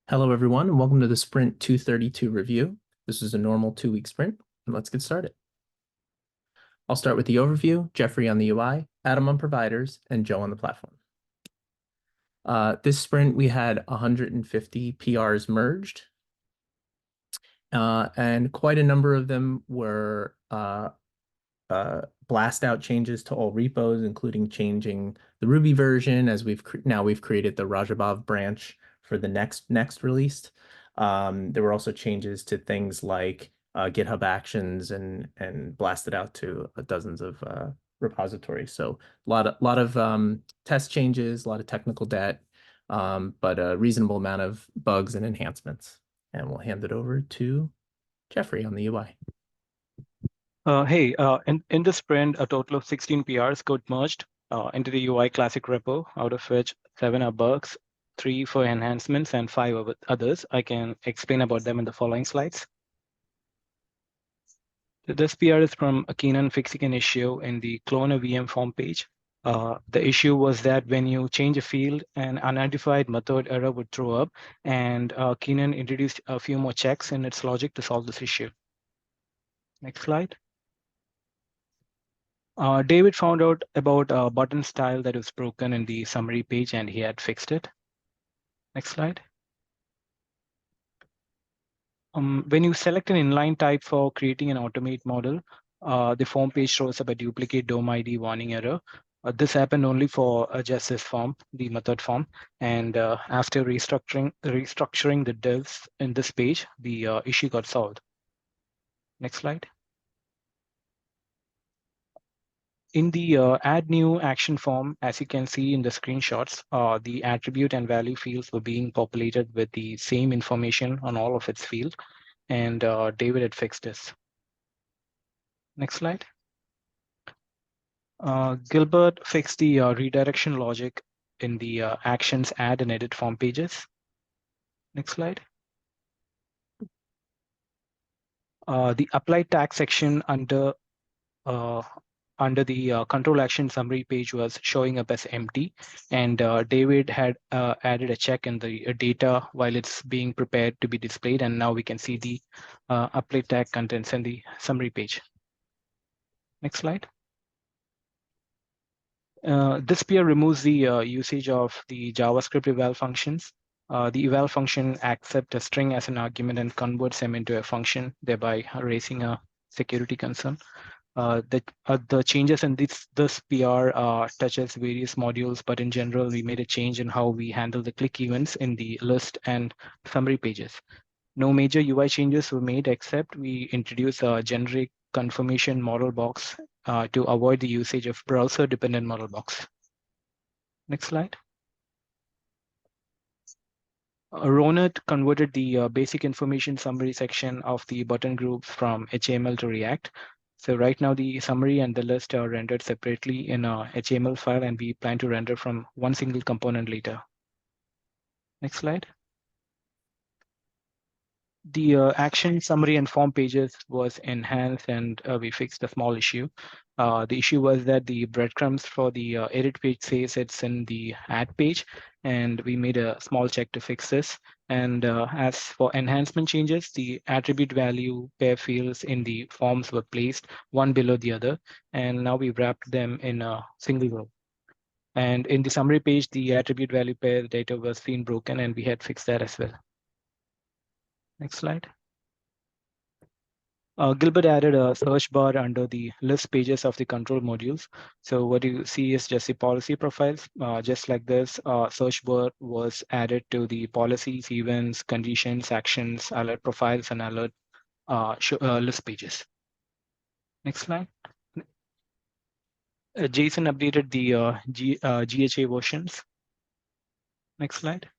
Hello, everyone, and welcome to the Sprint 232 review. This is a normal 2-week sprint, and let's get started. I'll start with the overview, Jeffrey on the UI, Adam on providers, and Joe on the platform. This sprint, we had 150 PRs merged, and quite a number of them were blast out changes to all repos, including changing the Ruby version as we've created the Rajabov branch for the next release. There were also changes to things like GitHub Actions and blasted out to dozens of repositories. So a lot of test changes, a lot of technical debt, but a reasonable amount of bugs and enhancements. And we'll hand it over to Jeffrey on the UI. In this sprint, a total of 16 PRs got merged into the UI Classic repo, out of which 7 are bugs, 3 for enhancements, and 5 others. I can explain about them in the following slides. This PR is from Keenan fixing an issue in the clone a VM form page. The issue was that when you change a field, an unidentified method error would throw up, and Keenan introduced a few more checks in its logic to solve this issue. Next slide. David found out about a button style that was broken in the summary page, and he had fixed it. Next slide. When you select an inline type for creating an automate model, the form page shows up a duplicate DOM ID warning error. This happened only for just this form, the method form. And after restructuring the divs in this page, the issue got solved. Next slide. In the add new action form, as you can see in the screenshots, the attribute and value fields were being populated with the same information on all of its fields, and David had fixed this. Next slide. Gilbert fixed the redirection logic in the actions add and edit form pages. Next slide. The apply tag section under the control action summary page was showing up as empty, and David had added a check in the data while it's being prepared to be displayed, and now we can see the apply tag contents in the summary page. Next slide. This PR removes the usage of the JavaScript eval functions. The eval function accepts a string as an argument and converts them into a function, thereby raising a security concern. The changes in this PR touches various modules, but in general, we made a change in how we handle the click events in the list and summary pages. No major UI changes were made, except we introduced a generic confirmation model box to avoid the usage of browser-dependent model box. Next slide. Ronet converted the basic information summary section of the button group from HTML to React. So right now the summary and the list are rendered separately in a HTML file, and we plan to render from one single component later. Next slide. The action summary and form pages was enhanced, and we fixed a small issue. The issue was that the breadcrumbs for the edit page says it's in the add page, and we made a small check to fix this. And as for enhancement changes, the attribute value pair fields in the forms were placed one below the other, and now we wrapped them in a single row. And in the summary page, the attribute value pair data was seen broken, and we had fixed that as well. Next slide. Gilbert added a search bar under the list pages of the control modules. So what you see is just the policy profiles. Just like this, search bar was added to the policies, events, conditions, actions, alert profiles, and alert list pages. Next slide. Jason updated the GHA versions. Next slide.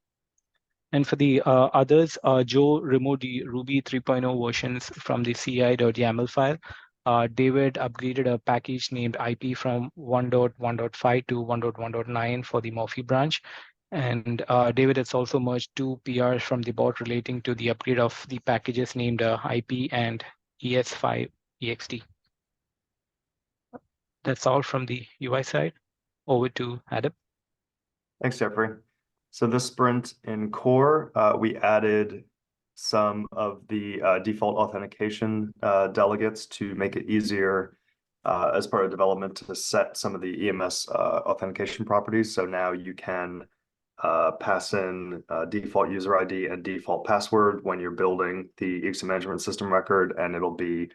And for the others, Joe removed the Ruby 3.0 versions from the ci.yaml file. David upgraded a package named IP from 1.1.5 to 1.1.9 for the Morphe branch. And David has also merged 2 PRs from the bot relating to the upgrade of the packages named IP and ES5ext. That's all from the UI side. Over to Adam. Thanks, Jeffrey. So this sprint in core, we added some of the default authentication delegates to make it easier as part of development to set some of the EMS authentication properties. So now you can pass in default user ID and default password when you're building the exam management system record, and it'll be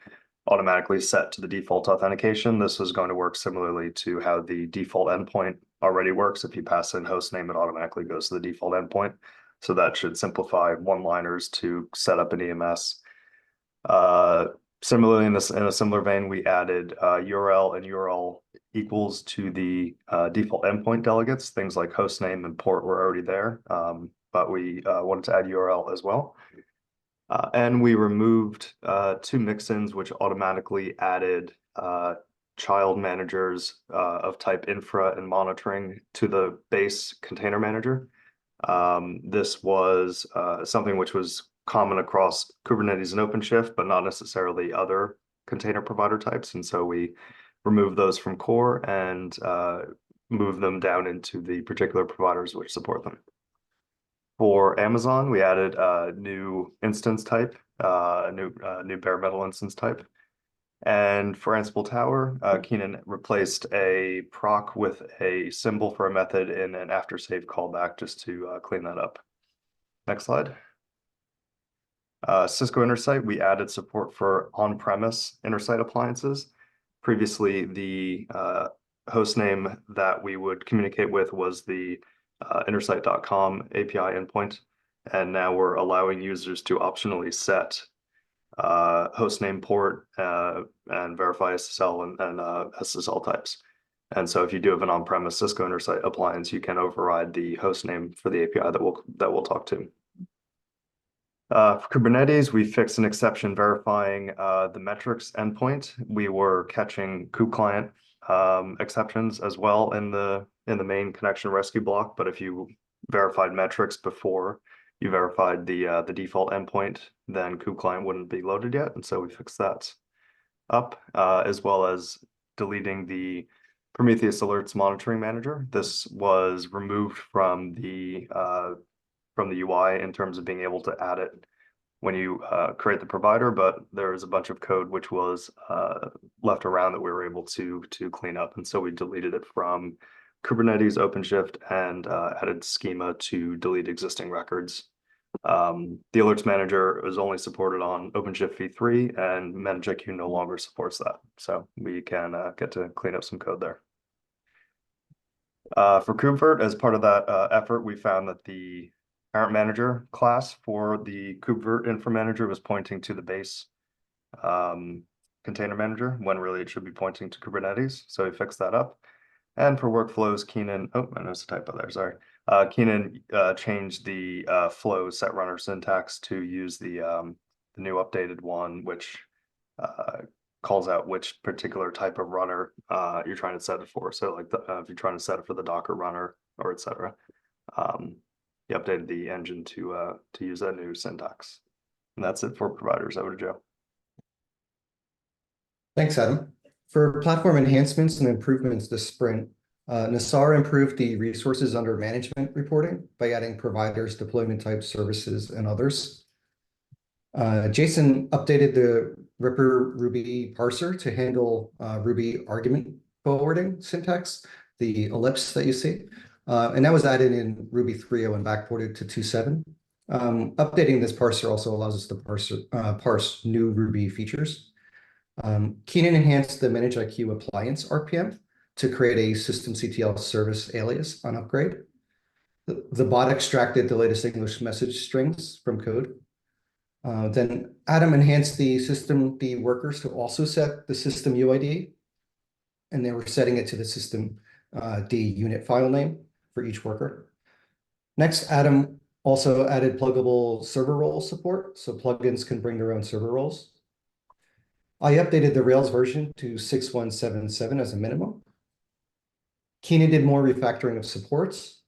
automatically set to the default authentication. This is going to work similarly to how the default endpoint already works. If you pass in host name, it automatically goes to the default endpoint. So that should simplify one-liners to set up an EMS. Similarly, in a similar vein, we added URL and URL equals to the default endpoint delegates. Things like host name and port were already there, but we wanted to add URL as well. And we removed two mixins, which automatically added child managers of type infra and monitoring to the base container manager. This was something which was common across Kubernetes and OpenShift, but not necessarily other container provider types. And so we removed those from core and moved them down into the particular providers which support them. For Amazon, we added a new instance type, a new bare metal instance type. And for Ansible Tower, Keenan replaced a proc with a symbol for a method in an after save callback just to clean that up. Next slide. Cisco Intersight, we added support for on-premise Intersight appliances. Previously, the host name that we would communicate with was the intersight.com API endpoint, and now we're allowing users to optionally set hostname port and verify SSL and SSL types. And so if you do have an on-premise Cisco Intersight appliance, you can override the hostname for the API that we'll talk to. For Kubernetes, we fixed an exception verifying the metrics endpoint. We were catching kubectl exceptions as well in the main connection rescue block, but if you verified metrics before you verified the default endpoint, then kubectl wouldn't be loaded yet, and so we fixed that up, as well as deleting the Prometheus Alerts Monitoring Manager. This was removed from the UI in terms of being able to add it when you create the provider, but there is a bunch of code which was left around that we were able to clean up, and so we deleted it from Kubernetes, OpenShift, and added schema to delete existing records. The Alerts Manager is only supported on OpenShift v3, and ManageIQ no longer supports that, so we can get to clean up some code there. For KubeVirt, as part of that effort, we found that the parent manager class for the KubeVirt infra manager was pointing to the base container manager when really it should be pointing to Kubernetes. So we fixed that up. And for workflows, Keenan, oh, I noticed a typo there, sorry. Keenan changed the flow set runner syntax to use the new updated one, which calls out which particular type of runner you're trying to set it for. So like if you're trying to set it for the Docker runner or etc. He updated the engine to use that new syntax. And that's it for providers. Over to Joe. Thanks, Adam. For platform enhancements and improvements this sprint, Nassar improved the resources under management reporting by adding providers, deployment types, services, and others. Jason updated the Ripper Ruby parser to handle Ruby argument forwarding syntax, the ellipse that you see. And that was added in Ruby 3.0 and backported to 2.7. Updating this parser also allows us to parse new Ruby features. Keenan enhanced the ManageIQ appliance RPM to create a systemctl service alias on upgrade. The bot extracted the latest English message strings from code. Then Adam enhanced the workers to also set the system UID, and they were setting it to the system D unit file name for each worker. Next, Adam also added pluggable server role support, so plugins can bring their own server roles. I updated the Rails version to 6.177 as a minimum. Keenan did more refactoring of supports.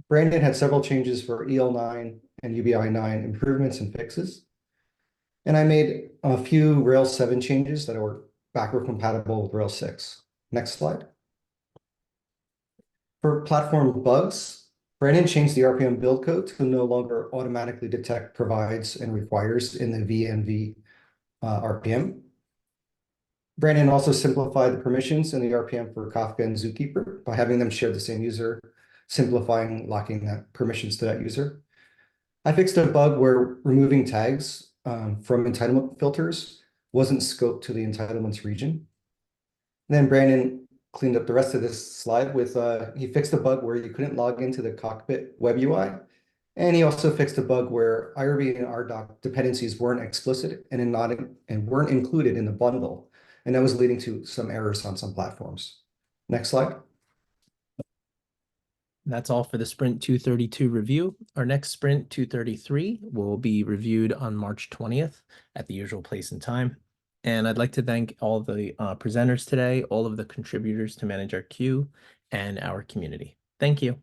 Brandon had several changes for EL9 and UBI9 improvements and fixes. And I made a few Rails 7 changes that are backward compatible with Rails 6. Next slide. For platform bugs, Brandon changed the RPM build code to no longer automatically detect provides and requires in the VNV RPM. Brandon also simplified the permissions in the RPM for Kafka and Zookeeper by having them share the same user, simplifying locking that permissions to that user. I fixed a bug where removing tags from entitlement filters wasn't scoped to the entitlements region. And then Brandon cleaned up the rest of this slide with, he fixed a bug where you couldn't log into the Cockpit web UI. And he also fixed a bug where IRB and RDoc dependencies weren't explicit and weren't included in the bundle. And that was leading to some errors on some platforms. Next slide. That's all for the Sprint 232 review. Our next Sprint 233 will be reviewed on March 20th at the usual place and time. And I'd like to thank all the presenters today, all of the contributors to Manage our Queue, and our community. Thank you.